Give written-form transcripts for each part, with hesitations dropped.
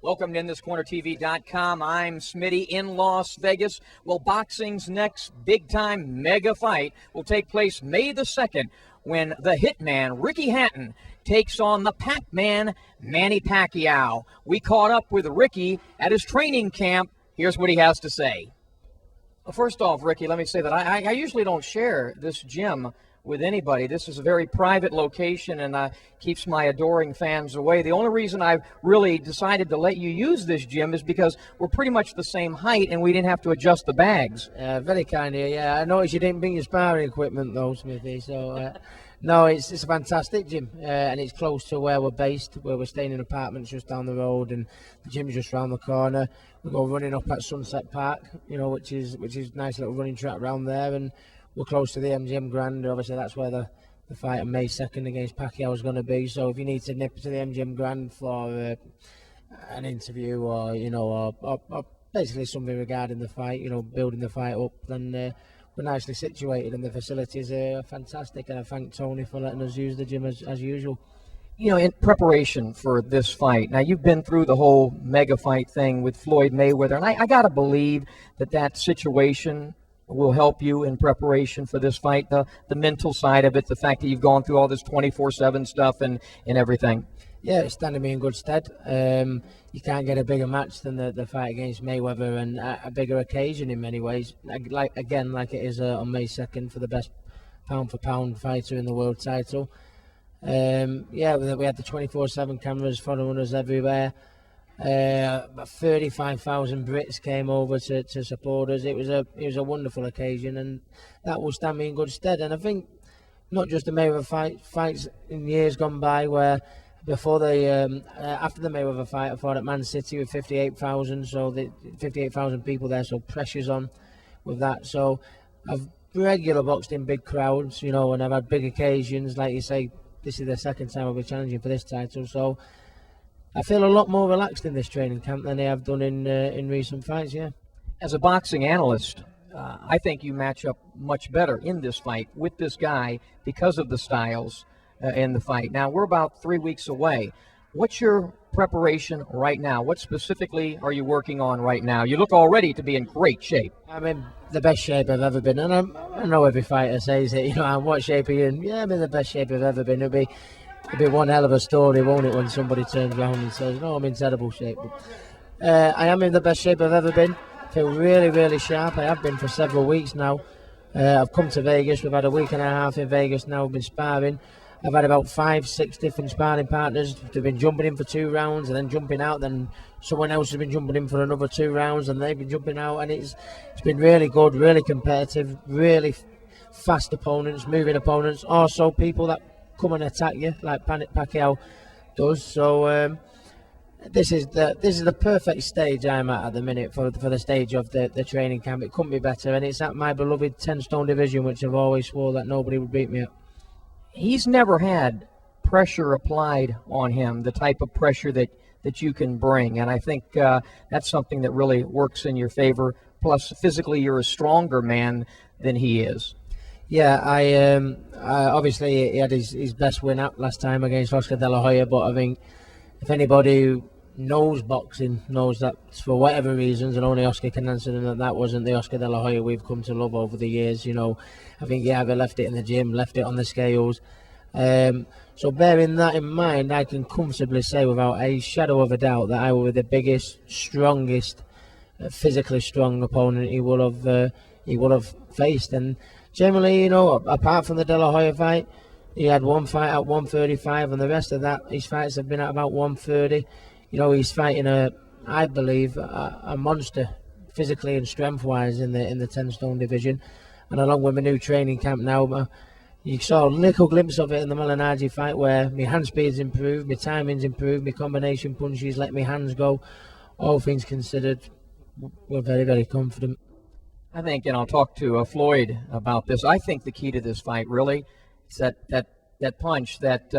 Welcome to InThisCornerTV.com. I'm Smitty in Las Vegas. Well, boxing's next big-time mega fight will take place May the 2nd when the Hitman, Ricky Hatton, takes on the Pac-Man, Manny Pacquiao. We caught up with Ricky at his training camp. Here's what he has to say. Well, first off, Ricky, let me say that I usually don't share this gym with anybody. This is a very private location and keeps my adoring fans away. The only reason I really decided to let you use this gym is because we're pretty much the same height and we didn't have to adjust the bags. Very kind of you. Yeah, I noticed you didn't bring your sparring equipment though, Smithy. So no, it's a fantastic gym, and it's close to where we're based, where we're staying in apartments just down the road, and the gym's just around the corner. We go running up at Sunset Park, which is nice little running track around there, and we're close to the MGM Grand. Obviously, that's where the fight on May 2nd against Pacquiao is going to be. So if you need to nip to the MGM Grand for an interview or basically something regarding the fight, building the fight up, then we're nicely situated and the facilities are fantastic. And I thank Tony for letting us use the gym as usual. In preparation for this fight, now you've been through the whole mega fight thing with Floyd Mayweather, and I got to believe that situation will help you in preparation for this fight, the mental side of it, the fact that you've gone through all this 24/7 stuff and everything. Yeah, it's standing me in good stead. You can't get a bigger match than the fight against Mayweather, and a bigger occasion in many ways. Like it is on May 2nd for the best pound-for-pound fighter in the world title. We had the 24/7 cameras following us everywhere. About 35,000 Brits came over to support us. It was a wonderful occasion, and that will stand me in good stead. And I think not just the Mayweather fights in years gone by, where before after the Mayweather fight, I fought at Man City with 58,000, so the 58,000 people there, so pressure's on with that. So I've regular boxed in big crowds, and I've had big occasions. Like you say, this is the second time I'll be challenging for this title, so I feel a lot more relaxed in this training camp than I have done in recent fights, yeah. As a boxing analyst, I think you match up much better in this fight with this guy because of the styles in the fight. Now, we're about 3 weeks away. What's your preparation right now? What specifically are you working on right now? You look already to be in great shape. I'm in the best shape I've ever been, and I know every fighter says it, what shape are you in? Yeah, I'm in the best shape I've ever been. It'll be one hell of a story, won't it, when somebody turns around and says, no, I'm in terrible shape. But, I am in the best shape I've ever been. Feel really, really sharp. I have been for several weeks now. I've come to Vegas. We've had a week and a half in Vegas now. We've been sparring. I've had about 5-6 different sparring partners. They've been jumping in for 2 rounds and then jumping out. Then someone else has been jumping in for another 2 rounds and they've been jumping out. And it's been really good, really competitive, really fast opponents, moving opponents. Also people that come and attack you like Manny Pacquiao does. So this is the perfect stage I'm at the minute for the stage of the training camp. It couldn't be better, and it's at my beloved 10-stone division, which I've always swore that nobody would beat me at. He's never had pressure applied on him, the type of pressure that you can bring, and I think that's something that really works in your favor. Plus, physically, you're a stronger man than he is. Yeah, I obviously he had his best win out last time against Oscar De La Hoya, but I think if anybody who knows boxing knows that for whatever reasons, and only Oscar can answer them, that wasn't the Oscar De La Hoya we've come to love over the years. I think he either left it in the gym, left it on the scales. So bearing that in mind, I can comfortably say without a shadow of a doubt that I was the biggest, strongest, physically strong opponent he will have faced. And generally, apart from the De La Hoya fight, he had one fight at 135, and the rest of that, his fights have been at about 130. He's fighting I believe, a monster, physically and strength-wise in the 10-stone division. And along with my new training camp now, you saw a little glimpse of it in the Malignaggi fight, where my hand speed's improved, my timing's improved, my combination punches let my hands go. All things considered, we're very, very confident. I think, and I'll talk to Floyd about this, I think the key to this fight really is that punch, that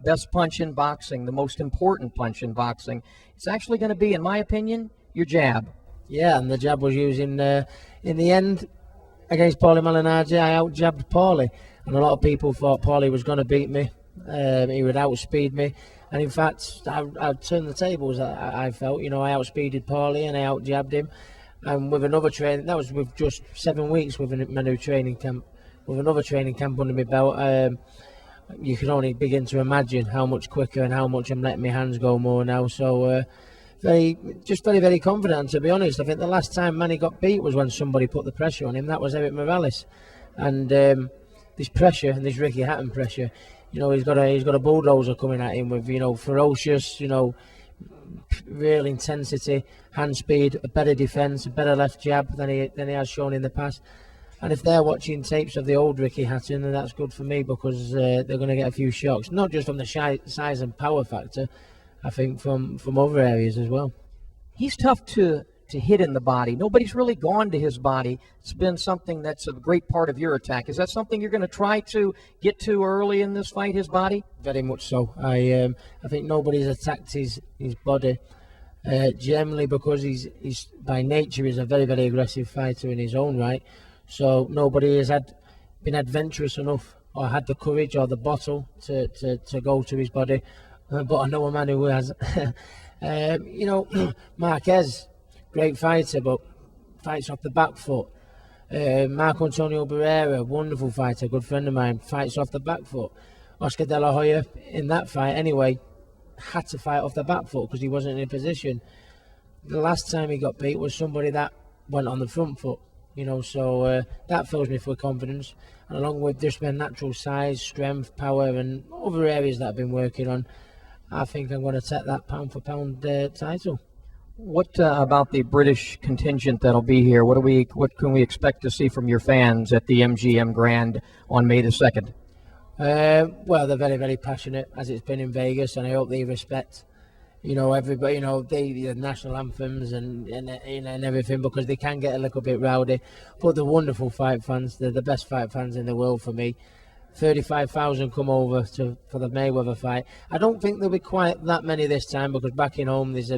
best punch in boxing, the most important punch in boxing. It's actually going to be, in my opinion, your jab. Yeah, and the jab was used in the end against Paulie Malignaggi. I out-jabbed Paulie, and a lot of people thought Paulie was going to beat me. He would outspeed me, and in fact, I turned the tables. I felt, I outspeeded Paulie and I outjabbed him. And with another training, that was with just 7 weeks with my new training camp. With another training camp under my belt, you can only begin to imagine how much quicker and how much I'm letting my hands go more now. So very, very confident. And to be honest, I think the last time Manny got beat was when somebody put the pressure on him. That was Eric Morales, and this pressure and this Ricky Hatton pressure. He's got a bulldozer coming at him with ferocious, real intensity, hand speed, a better defence, a better left jab than he has shown in the past. And if they're watching tapes of the old Ricky Hatton, then that's good for me, because they're going to get a few shocks, not just from the size and power factor, I think from other areas as well. He's tough to hit in the body. Nobody's really gone to his body. It's been something that's a great part of your attack. Is that something you're going to try to get to early in this fight, his body? Very much so. I think nobody's attacked his body generally, because he's by nature is a very, very aggressive fighter in his own right. So nobody has been adventurous enough or had the courage or the bottle to go to his body. But I know a man who has. Marquez, great fighter, but fights off the back foot. Marco Antonio Barrera, wonderful fighter, good friend of mine, fights off the back foot. Oscar De La Hoya, in that fight anyway, had to fight off the back foot because he wasn't in a position. The last time he got beat was somebody that went on the front foot. So that fills me with confidence. And along with just my natural size, strength, power, and other areas that I've been working on, I think I'm going to take that pound for pound title. What about the British contingent that'll be here? What can we expect to see from your fans at the MGM Grand on May the 2nd? Well, they're very, very passionate, as it's been in Vegas, and I hope they respect, everybody, the national anthems and everything, because they can get a little bit rowdy. But they're wonderful fight fans. They're the best fight fans in the world for me. 35,000 come over for the Mayweather fight. I don't think there'll be quite that many this time, because back in home there's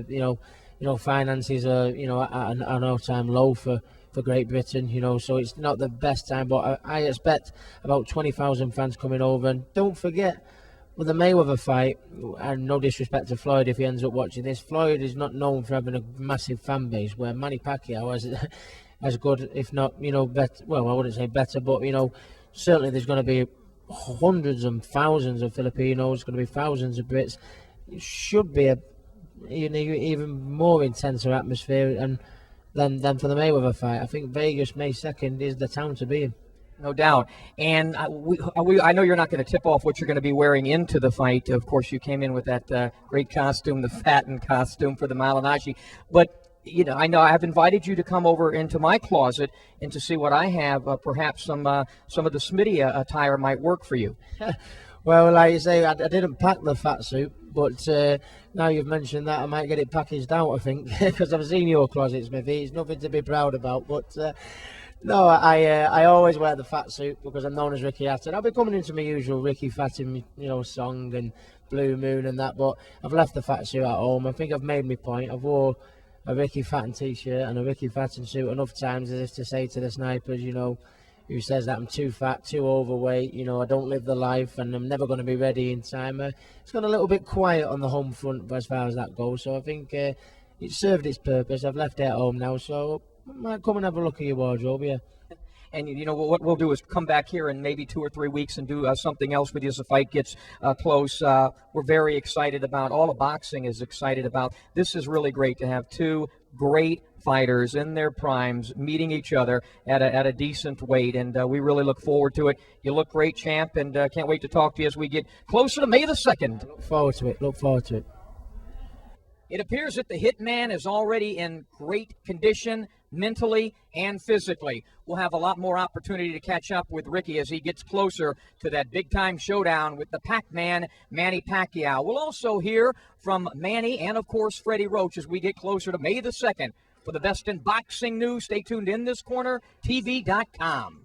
finances are at an all-time low for Great Britain, so it's not the best time. But I expect about 20,000 fans coming over. And don't forget, with the Mayweather fight, and no disrespect to Floyd if he ends up watching this, Floyd is not known for having a massive fan base, where Manny Pacquiao has as good, if not better. Well, I wouldn't say better, but certainly there's going to be hundreds and thousands of Filipinos, going to be thousands of Brits. It should be a even more intenser atmosphere and than for the Mayweather fight. I think Vegas May 2nd is the town to be in. No doubt. And I know you're not going to tip off what you're going to be wearing into the fight. Of course, you came in with that great costume, the Hatton costume for the Malinashi. But I know I've invited you to come over into my closet and to see what I have. Perhaps some of the Smitty attire might work for you. Well, like you say, I didn't pack the fat suit, but now you've mentioned that, I might get it packaged out, I think, because I've seen your closet, Smithy. It's nothing to be proud about, but no, I always wear the fat suit because I'm known as Ricky Hatton. I'll be coming into my usual Ricky Hatton, song and Blue Moon and that, but I've left the fat suit at home. I think I've made my point. I've wore a Ricky Hatton t-shirt and a Ricky Hatton suit enough times as if to say to the snipers, who says that I'm too fat, too overweight, I don't live the life and I'm never going to be ready in time. It's gone a little bit quiet on the home front as far as that goes, so I think it served its purpose. I've left it at home now, so I might come and have a look at your wardrobe, yeah. And what we'll do is come back here in maybe 2 or 3 weeks and do something else with you as the fight gets close. We're very excited about, all of boxing is excited about. This is really great to have two great fighters in their primes meeting each other at a decent weight, and we really look forward to it. You look great, champ, and can't wait to talk to you as we get closer to May the 2nd. Look forward to it. It appears that the Hitman is already in great condition, mentally and physically. We'll have a lot more opportunity to catch up with Ricky as he gets closer to that big-time showdown with the Pac-Man, Manny Pacquiao. We'll also hear from Manny and, of course, Freddie Roach as we get closer to May the 2nd. For the best in boxing news, stay tuned in this corner, TV.com.